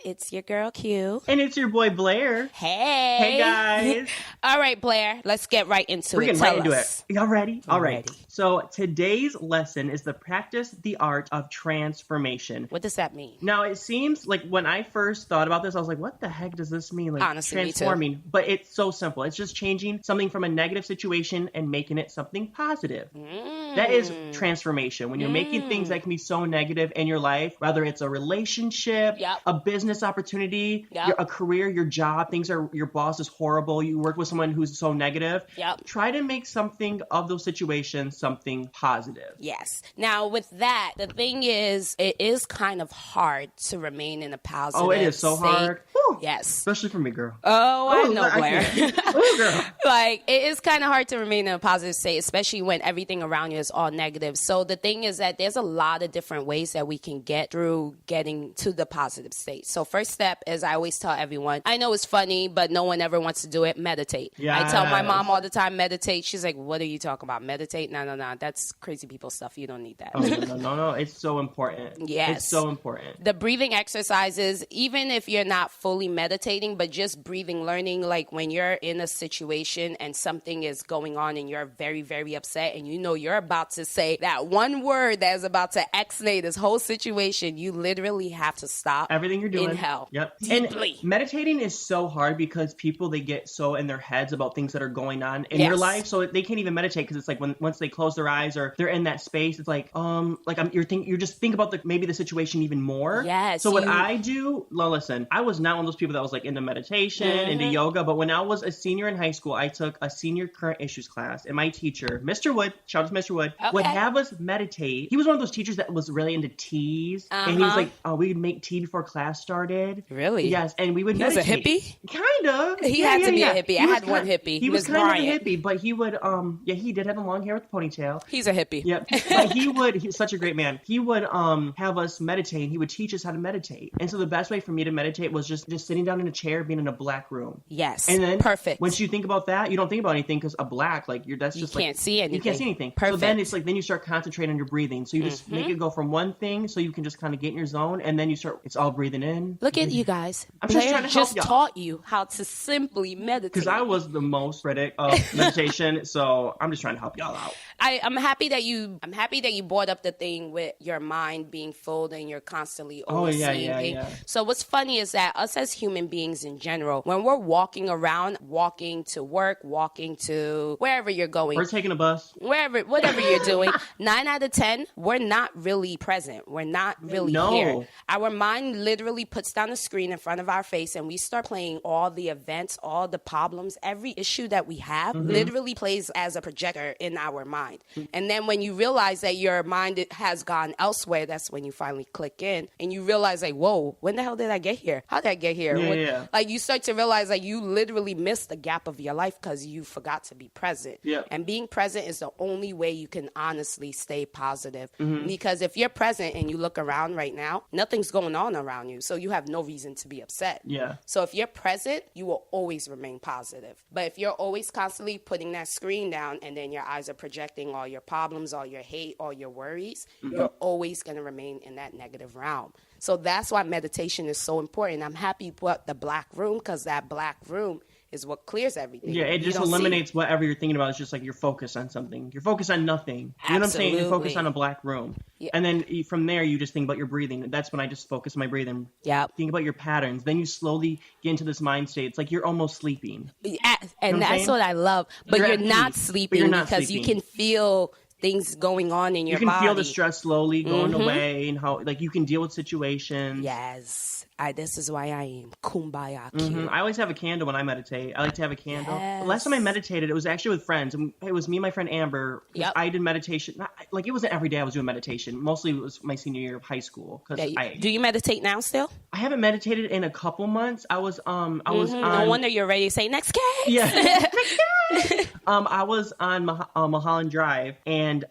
It's your girl Q. And it's your boy Blair. Hey. Hey, guys. All right, Blair, let's get right into We're it. getting Tell right into us. it. Y'all ready? All right. Ready. So today's lesson is to practice the art of transformation. What does that mean? Now, it seems like when I first thought about this, I was like, what the heck does this mean? Like, Honestly, me too. transforming. But it's so simple. It's just changing something from a negative situation and making it something positive. That is transformation. When you're making things that can be so negative in your life, whether it's a relationship, Yep. a business opportunity, Yep. a career, your job, your boss is horrible, you work with someone who's so negative. Yep. Try to make something of those situations something positive. Yes. Now, with that, the thing is, it is kind of hard to remain in a positive Oh, it is so state. hard. Whew. Yes. Especially for me, girl. Oh, I Ooh, know, Blair. Ooh, girl. Like, it is kind of hard to remain in a positive state, especially when everything around you is all negative. So the thing is that there's a lot of different ways that we can get through getting to the positive state. So first step is, I always tell everyone, I know it's funny, but no one ever wants to do it, meditate. Yes. I tell my mom all the time, meditate. She's like, what are you talking about? Meditate? No. That's crazy people stuff. You don't need that. Oh, no. It's so important. Yes. It's so important. The breathing exercises, even if you're not fully meditating, but just breathing, learning, like when you're in a situation and something is going on and you're very, very upset and you know you're about to say that one word that is about to X-nay this whole situation, you literally have to stop. Everything you're doing. Inhale. Yep. Deeply. And meditating is so hard because people, they get so in their heads about things that are going on in Yes. their life. So they can't even meditate because it's like once they close their eyes or they're in that space, it's like, you're just think about maybe the situation even more. Yes. So what I do, well, listen, I was not one of those people that was like into meditation, into yoga, but when I was a senior in high school, I took a senior current issues class, and my teacher, Mr. Wood, shout out to Mr. Wood, would have us meditate. He was one of those teachers that was really into teas, and he was like, we would make tea before class started. Really? Yes, and we would He was a meditate. hippie? Kind of. He had to be a hippie. I had one hippie. He was Ms. kind Bryant. of a hippie, but he would, he did have the long hair with the ponytail. He's a hippie. Yep. But he's such a great man. He would have us meditate. He would teach us how to meditate. And so the best way for me to meditate was just sitting down in a chair, being in a black room. Yes. And then perfect. once you think about that, you don't think about anything because a black, that's just can't see anything. You can't see anything. Perfect. So then it's like, then you start concentrating on your breathing. So you just make it go from one thing so you can just kind of get in your zone. And then it's all breathing in. Look at you guys. I'm just Blair trying to help y'all. taught you how to simply meditate. Because I was the most critic of meditation. So I'm just trying to help y'all out. I'm happy that you brought up the thing with your mind being full and you're constantly overseeing things. Yeah. So what's funny is that us as human beings in general, when we're walking around, walking to work, walking to wherever you're going, We're taking a bus. whatever you're doing, 9 out of 10, we're not really present. We're not really here. Our mind literally puts down a screen in front of our face and we start playing all the events, all the problems, every issue that we have literally plays as a projector in our mind. And then when you realize that your mind has gone elsewhere, that's when you finally click in and you realize like, whoa, when the hell did I get here? How did I get here? Yeah. Like you start to realize like you literally missed the gap of your life because you forgot to be present. Yeah. And being present is the only way you can honestly stay positive. Because if you're present and you look around right now, nothing's going on around you. So you have no reason to be upset. Yeah. So if you're present, you will always remain positive. But if you're always constantly putting that screen down and then your eyes are projecting all your problems, all your hate, all your worries, you're always going to remain in that negative realm. So that's why meditation is so important. I'm happy you put the black room because that black room is what clears everything. Yeah, it just eliminates whatever you're thinking about. It's just like you're focused on something. You're focused on nothing. You know what I'm saying? You're focused on a black room. Yeah. And then from there, you just think about your breathing. That's when I just focus on my breathing. Yeah. Think about your patterns. Then you slowly get into this mind state. It's like you're almost sleeping. Yeah, and that's what I love. But you're not sleeping because you can feel things going on in your body. You can feel the stress slowly going away and how you can deal with situations. Yes. This is why I am kumbaya. I always have a candle when I meditate. I like to have a candle. Yes. The last time I meditated, it was actually with friends. It was me and my friend Amber. Yep. I did meditation. It wasn't every day I was doing meditation. Mostly it was my senior year of high school. Do you meditate now still? I haven't meditated in a couple months. I was No wonder you're ready to say next case. Yeah. Next case. I was on Mulholland Drive, and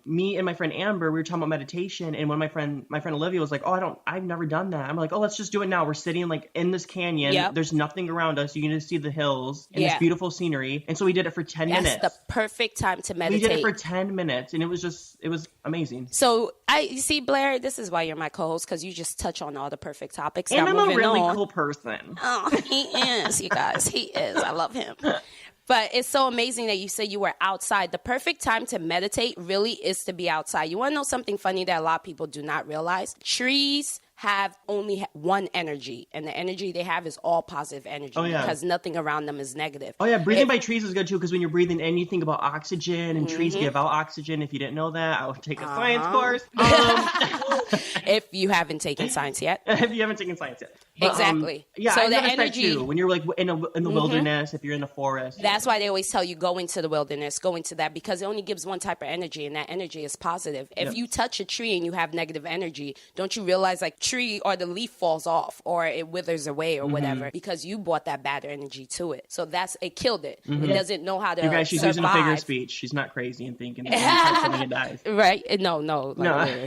me and my friend Amber, we were talking about meditation, and when my friend Olivia was like, "Oh, I've never done that." I'm like, "Oh, let's just do it now." We're sitting like in this canyon. Yep. There's nothing around us. You can just see the hills and this beautiful scenery. And so we did it for 10 minutes. That's the perfect time to meditate. We did it for 10 minutes, and it was amazing. So you see, Blair, this is why you're my co-host, because you just touch on all the perfect topics. And now, I'm a really cool person. Oh, he is, you guys. He is. I love him. But it's so amazing that you said you were outside. The perfect time to meditate really is to be outside. You want to know something funny that a lot of people do not realize? Trees have only one energy, and the energy they have is all positive energy because nothing around them is negative. Oh yeah, breathing by trees is good too, because when you're breathing in, you think about oxygen, and trees give out oxygen. If you didn't know that, I would take a science course. If you haven't taken science yet. If you haven't taken science yet. But, exactly. Yeah, so I the noticed energy that too, when you're like in the wilderness, if you're in the forest. That's why they always tell you go into the wilderness, go into that, because it only gives one type of energy, and that energy is positive. If you touch a tree and you have negative energy, don't you realize like tree or the leaf falls off or it withers away or whatever because you brought that bad energy to it. So it killed it. It doesn't know how to You guys, she's using a survive. figure of speech. She's not crazy and thinking that somebody dies. Right? No.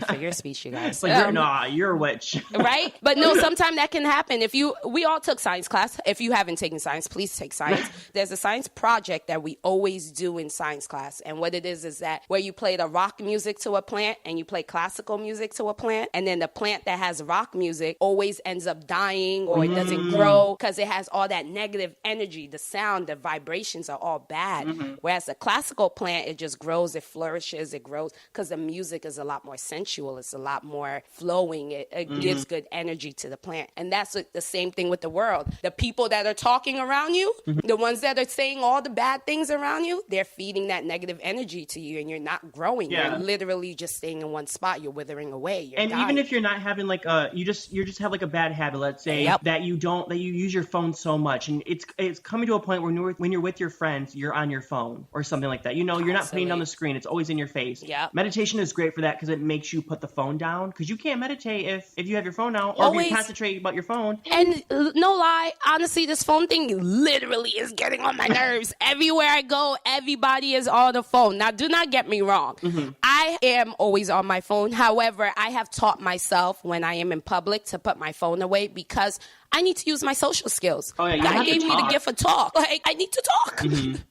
Figure of speech, you guys. Like, you're a witch. Right? But no, sometimes that can happen. We all took science class. If you haven't taken science, please take science. There's a science project that we always do in science class. And what it is that where you play the rock music to a plant and you play classical music to a plant, and then the plant that has rock music always ends up dying or it doesn't grow because it has all that negative energy. The sound, the vibrations are all bad. Whereas the classical plant, it just grows, it flourishes, it grows because the music is a lot more sensual. It's a lot more flowing. It gives good energy to the plant. And that's the same thing with the world. The people that are talking around you, the ones that are saying all the bad things around you, they're feeding that negative energy to you, and you're not growing. Yeah. You're literally just staying in one spot. You're withering away. You're dying. Even if you're not having like you just have like a bad habit, let's say that you use your phone so much, and it's coming to a point where when you're with your friends, you're on your phone or something like that. You're not putting down the screen. It's always in your face. Yep. Meditation is great for that because it makes you put the phone down, because you can't meditate if you have your phone out or if you concentrate about your phone. And no lie, honestly, this phone thing literally is getting on my nerves. Everywhere I go, everybody is on the phone. Now, do not get me wrong. I am always on my phone. However, I have taught myself when I am in public to put my phone away because I need to use my social skills. Oh, yeah, God gave me the gift of talk. Like, I need to talk.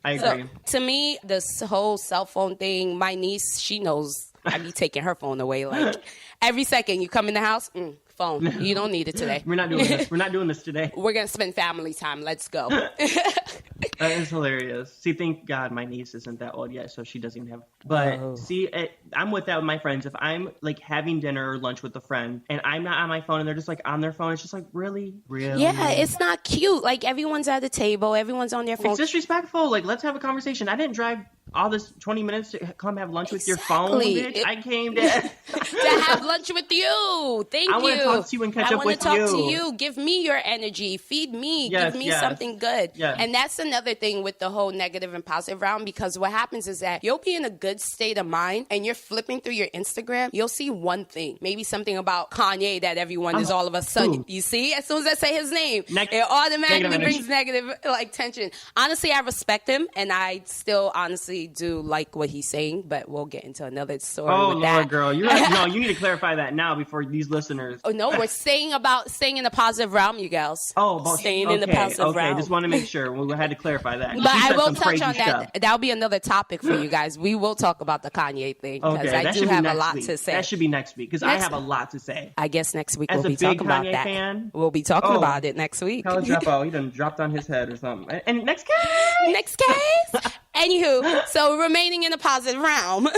I agree. So, to me, this whole cell phone thing, my niece, she knows I be taking her phone away. Like, every second you come in the house, phone. You don't need it today. We're not doing this. We're not doing this today. We're going to spend family time. Let's go. That is hilarious. See, thank God my niece isn't that old yet, so she doesn't even have. But see, I'm with that with my friends. If I'm like having dinner or lunch with a friend and I'm not on my phone and they're just like on their phone, it's just like, really? Yeah, it's not cute. Like, everyone's at the table, everyone's on their phone. It's disrespectful. Like, let's have a conversation. I didn't drive all this 20 minutes to come have lunch with your phone, bitch. I came to have lunch with you. Thank you. I want to talk to you and catch up with you. I want to talk to you. Give me your energy. Feed me. Give me something good. Yes. And that's another thing with the whole negative and positive round, because what happens is that you'll be in a good state of mind and you're flipping through your Instagram. You'll see one thing, maybe something about Kanye that everyone is all of a sudden. You see, as soon as I say his name, it automatically brings negative tension. Honestly, I respect him, and I still honestly do like what he's saying, but we'll get into another story with that. Lord, girl. No, you need to clarify that now before these listeners. Oh, no, we're staying in the positive realm, you girls. Staying in the positive realm. Okay, just want to make sure. We had to clarify that. But I will touch on that. That'll be another topic for you guys. We will talk about the Kanye thing, because I do have a lot to say. That should be next week, because I have a lot to say. I guess next week we'll be talking about that. Fan, we'll be talking about it next week. College dropout, he done dropped on his head or something. And next case! Next case! Anywho, so remaining in the positive realm.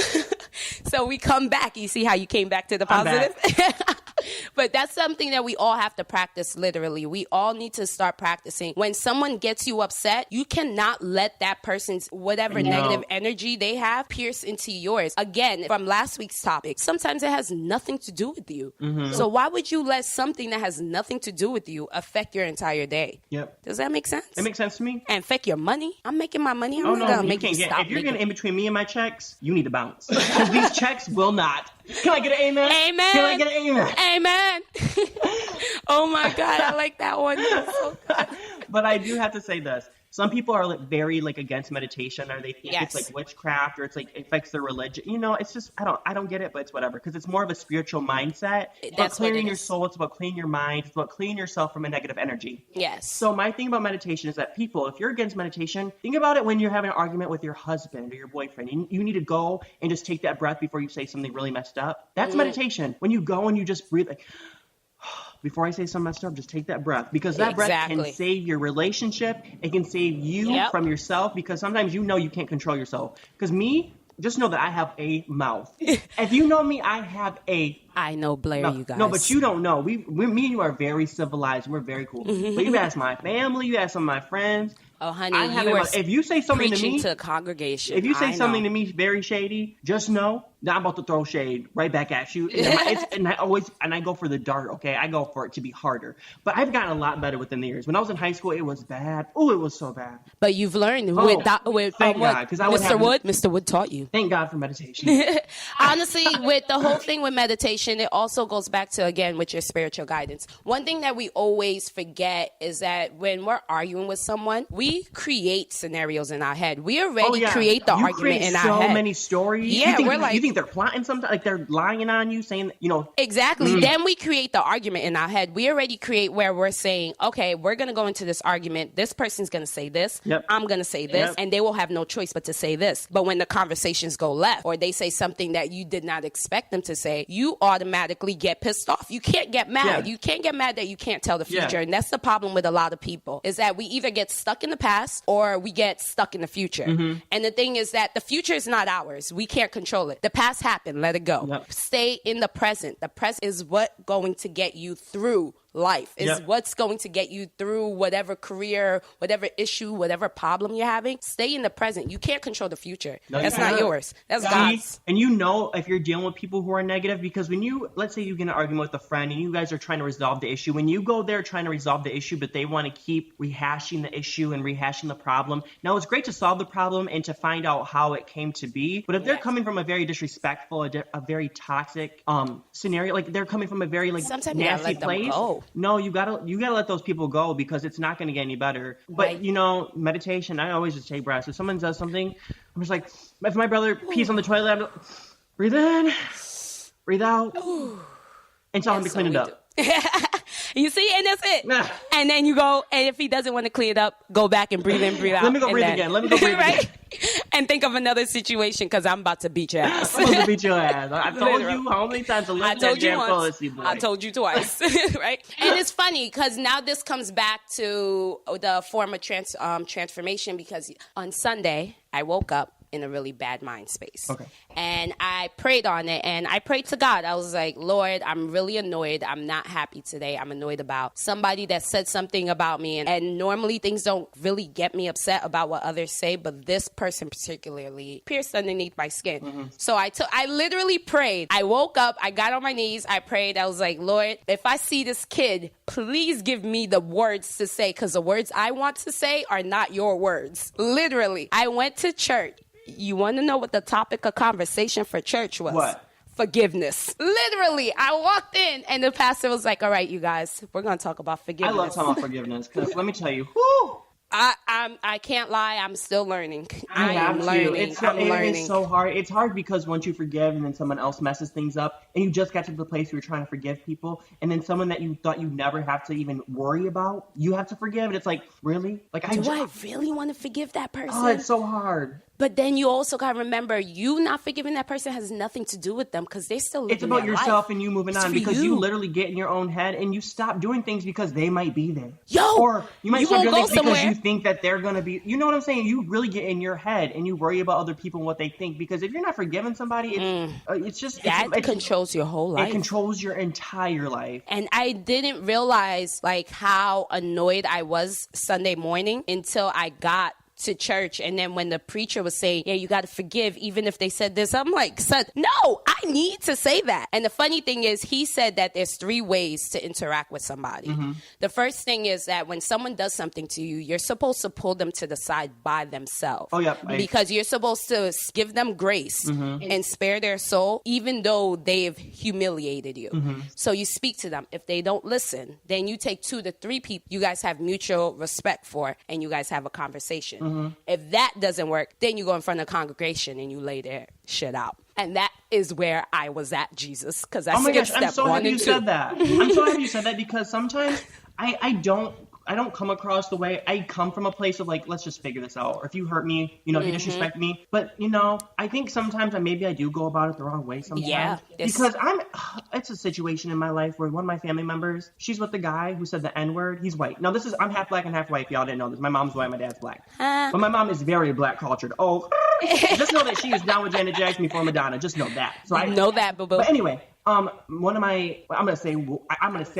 So we come back. You see how you came back to the positive? But that's something that we all have to practice, literally. We all need to start practicing. When someone gets you upset, you cannot let that person's whatever negative energy they have pierce into yours. Again, from last week's topic, sometimes it has nothing to do with you. So why would you let something that has nothing to do with you affect your entire day? Yep. Does that make sense? It makes sense to me. And affect your money? I'm making my money. I'm not going to make you stop. If you're getting in between me and my checks, you need to bounce. Because these checks will not. Can I get an amen? Amen. Can I get an amen? Amen. Oh my God, I like that one. So but I do have to say this. some people are like very like against meditation, or they think it's like witchcraft, or it's like it affects their religion. You know, it's just I don't get it, but it's whatever, because it's more of a spiritual mindset. It's about clearing your soul. It's about cleaning your mind. It's about cleaning yourself from a negative energy. Yes. So my thing about meditation is that people, if you're against meditation, think about it when you're having an argument with your husband or your boyfriend. You need to go and just take that breath before you say something really messed up. That's meditation. When you go and you just breathe like, before I say something messed up, just take that breath, because that breath can save your relationship. It can save you from yourself, because sometimes you can't control yourself. Because me, just know that I have a mouth. If you know me, I have a I know Blair, no, you guys. No, but you don't know. Me and you are very civilized. We're very cool. But you ask my family, you ask some of my friends. Oh, honey, if you say something to me, to a congregation. If you say something to me very shady, just know that I'm about to throw shade right back at you. And I go for the dart. Okay, I go for it to be harder. But I've gotten a lot better within the years. When I was in high school, it was bad. Oh, it was so bad. But you've learned with God, because Mr. Wood taught you. Thank God for meditation. Honestly, with the whole thing with meditation, it also goes back to, again, with your spiritual guidance. One thing that we always forget is that when we're arguing with someone, we create scenarios in our head. We already create the argument in our head. So many stories. Yeah, you think they're plotting something, like they're lying on you, saying, Exactly. Then we create the argument in our head. We already create where we're saying, okay, we're going to go into this argument. This person's going to say this. Yep. I'm going to say this. Yep. And they will have no choice but to say this. But when the conversations go left, or they say something that you did not expect them to say, you automatically get pissed off. You can't get mad. Yeah. You can't get mad that you can't tell the future. Yeah. And that's the problem with a lot of people, is that we either get stuck in the past or we get stuck in the future. Mm-hmm. And the thing is that the future is not ours. We can't control it. The past happened. Let it go. Yep. Stay in the present. The present is what going to get you through life, is what's going to get you through whatever career, whatever issue, whatever problem you're having. Stay in the present. You can't control the future. No, that's not yours. That's God's. And if you're dealing with people who are negative, because let's say you get in an argument with a friend and you guys are trying to resolve the issue. When you go there trying to resolve the issue, but they want to keep rehashing the issue and rehashing the problem. Now, it's great to solve the problem and to find out how it came to be. But if they're coming from a very disrespectful, a very toxic scenario, like they're coming from a very nasty place. No, you gotta let those people go, because it's not gonna get any better. But meditation, I always just take breaths. If someone does something, I'm just like, if my brother pees on the toilet, I'm like, breathe in, breathe out, and tell him to clean it up. You see, and that's it. And then you go, and if he doesn't want to clean it up, go back and breathe in, breathe out. Let me go breathe again. Right? And think of another situation, because I'm about to beat your ass. I'm about to beat your ass. I told you how many times to listen to that policy, boy. I told you twice, right? And it's funny, because now this comes back to the form of transformation, because on Sunday, I woke up in a really bad mind space. Okay. And I prayed on it, and I prayed to God. I was like, Lord, I'm really annoyed. I'm not happy today. I'm annoyed about somebody that said something about me. And normally things don't really get me upset about what others say, but this person particularly pierced underneath my skin. Mm-hmm. So I literally prayed. I woke up, I got on my knees, I prayed. I was like, Lord, if I see this kid, please give me the words to say, because the words I want to say are not your words. Literally. I went to church. You want to know what the topic of conversation for church was? What? Forgiveness. Literally, I walked in and the pastor was like, all right, you guys, we're going to talk about forgiveness. I love talking about forgiveness, because let me tell you, whoo! I can't lie. I'm still learning. I am learning. It's so hard. It's hard because once you forgive and then someone else messes things up, and you just got to the place where you're trying to forgive people, and then someone that you thought you'd never have to even worry about, you have to forgive, and it's like, really? Like, I really want to forgive that person? Oh, it's so hard. But then you also got to remember, you not forgiving that person has nothing to do with them, because they're still living their life. It's about yourself and you moving on, because you literally get in your own head and you stop doing things because they might be there. Or you might stop doing things because you think that they're going to be, you know what I'm saying? You really get in your head and you worry about other people and what they think, because if you're not forgiving somebody, it's just... That controls your whole life. It controls your entire life. And I didn't realize how annoyed I was Sunday morning until I got to church, and then when the preacher was saying, yeah, you got to forgive even if they said this, I'm like, son, no, I need to say that. And the funny thing is, he said that there's 3 ways to interact with somebody. The first thing is that when someone does something to you, you're supposed to pull them to the side by themselves. Oh, yeah. Because you're supposed to give them grace and spare their soul, even though they've humiliated you. So you speak to them. If they don't listen, then you take 2 to 3 people you guys have mutual respect for, and you guys have a conversation. If that doesn't work, then you go in front of the congregation and you lay their shit out. And that is where I was at, Jesus, because I skipped step 1 and 2. I'm so happy you said that. I'm so happy you said that, because sometimes I don't come across the way I come from a place of like, let's just figure this out. Or if you hurt me, if you disrespect me. But, I think sometimes maybe I do go about it the wrong way sometimes. Yeah. Because it's a situation in my life where one of my family members, she's with the guy who said the N-word. He's white. Now, I'm half black and half white, if y'all didn't know this. My mom's white, my dad's black. But my mom is very black cultured. Oh, just know that she is down with Janet Jackson before Madonna. Just know that. So I know that, boo-boo. But anyway, I'm gonna say what I'm gonna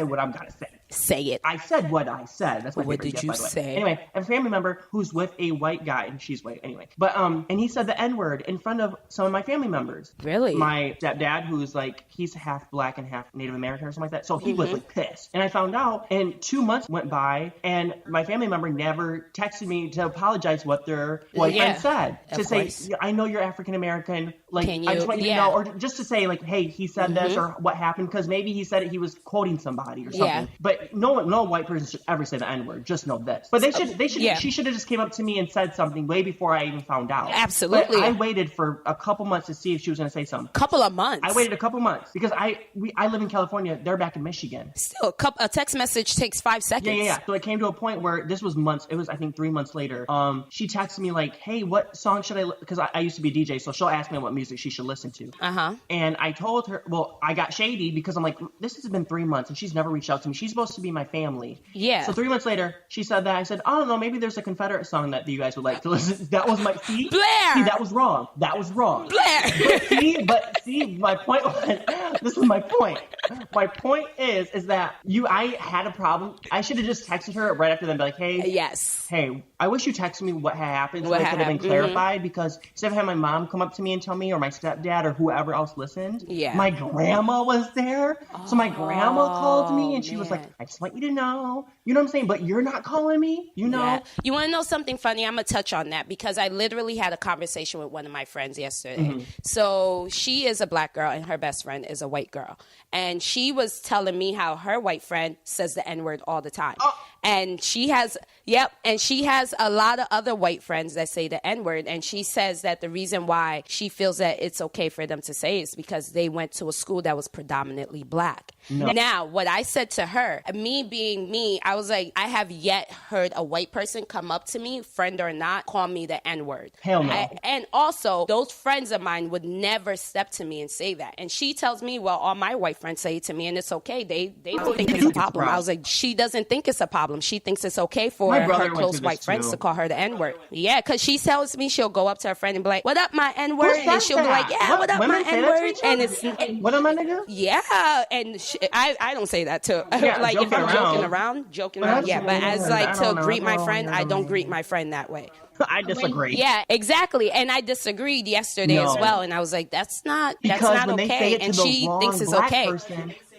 say. Say it. I said what I said. That's my what favorite did gift, you by the way. say? Anyway, a family member who's with a white guy, and she's white anyway. But and he said the N-word in front of some of my family members. Really? My stepdad, who's like, he's half black and half Native American or something like that. So he was like pissed. And I found out, and 2 months went by, and my family member never texted me to apologize what their boyfriend said. To say, I know you're African American. Like, I just want you to know, or just to say like, hey, he said this or what happened, because maybe he said it, he was quoting somebody or something. Yeah. But no white person should ever say the N-word. Just know this. But she should have just came up to me and said something way before I even found out. Absolutely. But I waited for a couple months to see if she was going to say something. Couple of months. I waited a couple months because I live in California. They're back in Michigan. Still, a text message takes 5 seconds. Yeah. So it came to a point where this was months. It was, I think, 3 months later. She texted me like, hey, what song should I, because I used to be a DJ, so she'll ask me what music she should listen to. And I told her, well, I got shady because I'm like, this has been 3 months and she's never reached out to me. She's supposed to be my family. Yeah. So 3 months later, she said that. I said, I don't know, maybe there's a Confederate song that you guys would like to listen to. That was my, see, that was wrong. Blair. But my point was, this is my point. My point is that I had a problem. I should have just texted her right after then, be like, hey, I wish you texted me what had happened so it could have been clarified, because instead of having my mom come up to me and tell me, or my stepdad or whoever else listened, my grandma was there. So my grandma called me and she was like, I just want you to know, you know what I'm saying? But you're not calling me, you know? Yeah. You want to know something funny? I'm going to touch on that because I literally had a conversation with one of my friends yesterday. So she is a black girl and her best friend is a white girl. And she was telling me how her white friend says the N-word all the time. And she has a lot of other white friends that say the N-word. And she says that the reason why she feels that it's okay for them to say it is because they went to a school that was predominantly black. No. Now, what I said to her, me being me, I was like, I have yet heard a white person come up to me, friend or not, call me the N-word. Hell no. And also, those friends of mine would never step to me and say that. And she tells me, well, all my white friends say it to me, and it's okay. They don't think it's a problem. I was like, she doesn't think it's a problem. She thinks it's okay for her close white friends to call her the N-word. Yeah, because she tells me she'll go up to her friend and be like, what up, my N-word? And she'll be like, yeah, what up, my N-word? And it's, what up, my nigga? Yeah, and I don't say that too. Yeah, like if I'm joking around, yeah. But as like to greet my friend, I don't greet my friend that way. I disagree. Yeah, exactly. And I disagreed yesterday as well. And I was like, that's not okay. And she thinks it's okay.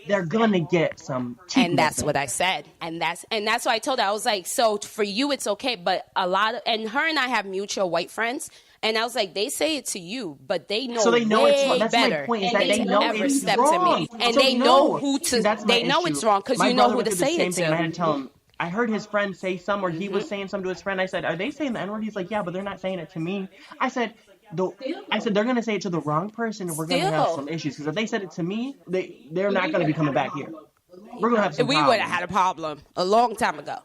They're gonna get some cheap. And that's what I said. And that's why I told her, I was like, so for you it's okay, but and her and I have mutual white friends. And I was like, they say it to you, but they know, so they know way it's wrong. That's better. My point, is that they know it's wrong. To me. And so they know who to. They know it's wrong because you know who to say it to. I had to tell him. I heard his friend say something, or he was saying something to his friend. I said, "Are they saying the N-word?" He's like, "Yeah, but they're not saying it to me." I said, they're going to say it to the wrong person, and we're going to have some issues. Because if they said it to me, they're not going to be coming back here. We're gonna have some problems. We would have had a problem a long time ago.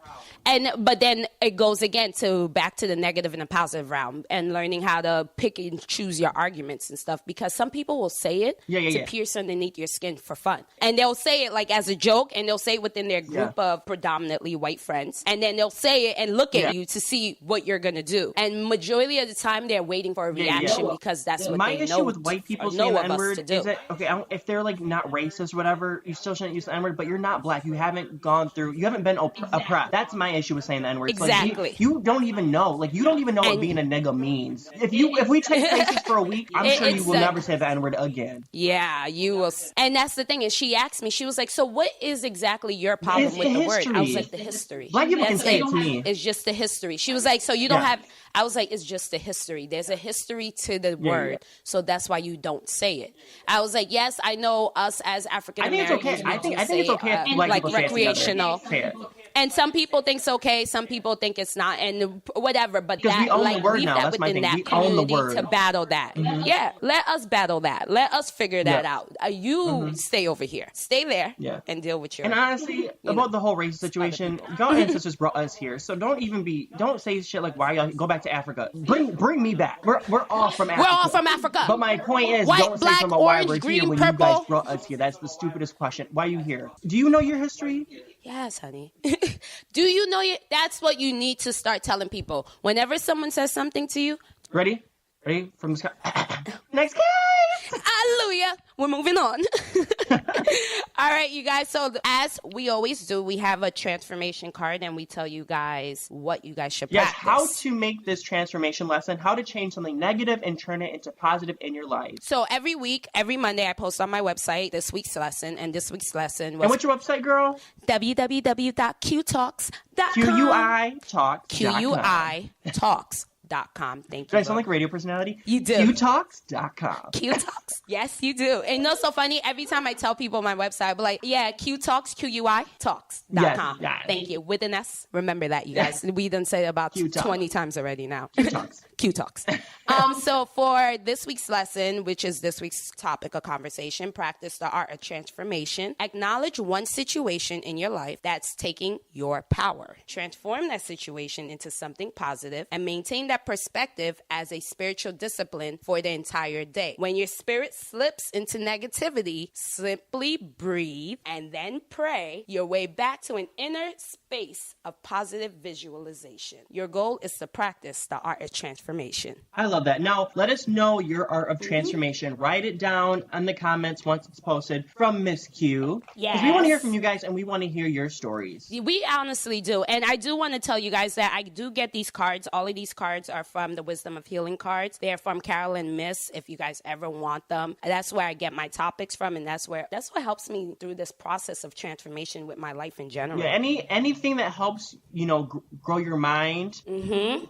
But then it goes again back to the negative and the positive realm and learning how to pick and choose your arguments and stuff, because some people will say it to pierce underneath your skin for fun. And they'll say it like as a joke, and they'll say it within their group of predominantly white friends. And then they'll say it and look at you to see what you're going to do. And majority of the time they're waiting for a reaction because that's what my they know. My issue with white people saying the N-word is that, okay, if they're like not racist or whatever, you still shouldn't use the N-word, but but you're not black. You haven't been oppressed. That's my issue with saying the N-word. Exactly. Like, you don't even know. Like, you don't even know what being a nigga means. If we take places for a week, I'm sure you will never say the N-word again. Yeah, you will. And that's the thing. And she asked me, she was like, so what is exactly your problem with the word? I was like, the history. Black people can say it to me. It's just the history. She was like, so you don't have... I was like, it's just the history. There's a history to the word. So that's why you don't say it. I was like, yes, I know us as African Americans. I think it's okay. Like recreational. And some people think it's okay. Some people think it's not. And whatever. But that, we own the word leave now. that That's within that we community own the word. To battle that. Mm-hmm. Yeah. Let us battle that. Let us figure that out. You stay over here. Stay there and deal with your... And honestly, about the whole race situation, y'all ancestors brought us here. So don't say shit like, why y'all go back to Africa. Bring me back. We're all from Africa. We're all from Africa. But my point is, white, don't black, say something orange, why we're green, here when purple. you guys brought us here. That's the stupidest question. Why are you here? Do you know your history? Yes, honey. Do you know that's what you need to start telling people. Whenever someone says something to you. Ready? From the sky. Next case. Hallelujah. We're moving on. All right, you guys. So as we always do, we have a transformation card and we tell you guys what you guys should practice. Yes, how to make this transformation lesson, how to change something negative and turn it into positive in your life. So every week, every Monday, I post on my website this week's lesson. And this week's lesson was... And what's your website, girl? www.qtalks.com. QUI Talks. QUI Talks. .com. Thank you. Do I sound like a radio personality? You do. QTalks.com. QTalks. Yes, you do. And you know, so funny, every time I tell people my website, I'll be like, yeah, QTalks, QUI Talks.com. Yes. Thank you. With an S. Remember that, you guys. We done said it about 20 times already now. QTalks. QTalks. So for this week's lesson, which is this week's topic of conversation, practice the art of transformation. Acknowledge one situation in your life that's taking your power. Transform that situation into something positive and maintain that perspective as a spiritual discipline for the entire day. When your spirit slips into negativity, simply breathe and then pray your way back to an inner space of positive visualization. Your goal is to practice the art of transformation. I love that. Now, let us know your art of transformation. Write it down in the comments once it's posted from Miss Q. Yes. Because we want to hear from you guys and we want to hear your stories. We honestly do. And I do want to tell you guys that I do get these cards. All of these cards are from the Wisdom of Healing cards. They're from Carolyn Miss, if you guys ever want them. That's where I get my topics from, and that's what helps me through this process of transformation with my life in general. Yeah, anything that helps, grow your mind,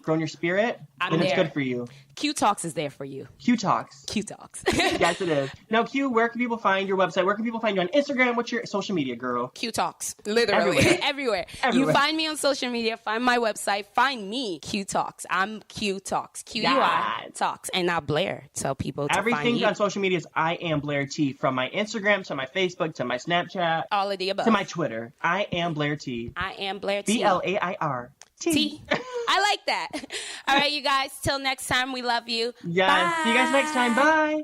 grow your spirit, then it's good for you. Q Talks is there for you. Q Talks. Q Talks. Yes, it is. Now, Q, where can people find your website? Where can people find you on Instagram? What's your social media, girl? Q Talks. Literally. Everywhere. You find me on social media, find my website, find me, Q Talks. I'm Q Talks. QUI Talks. And now Blair, tell people to find you. Everything on social media is I am Blair T. From my Instagram to my Facebook to my Snapchat. All of the above. To my Twitter. I am Blair T. I am Blair T. BLAIR. T. I like that. All right, you guys. Till next time, we love you. Yes. Bye. See you guys next time. Bye.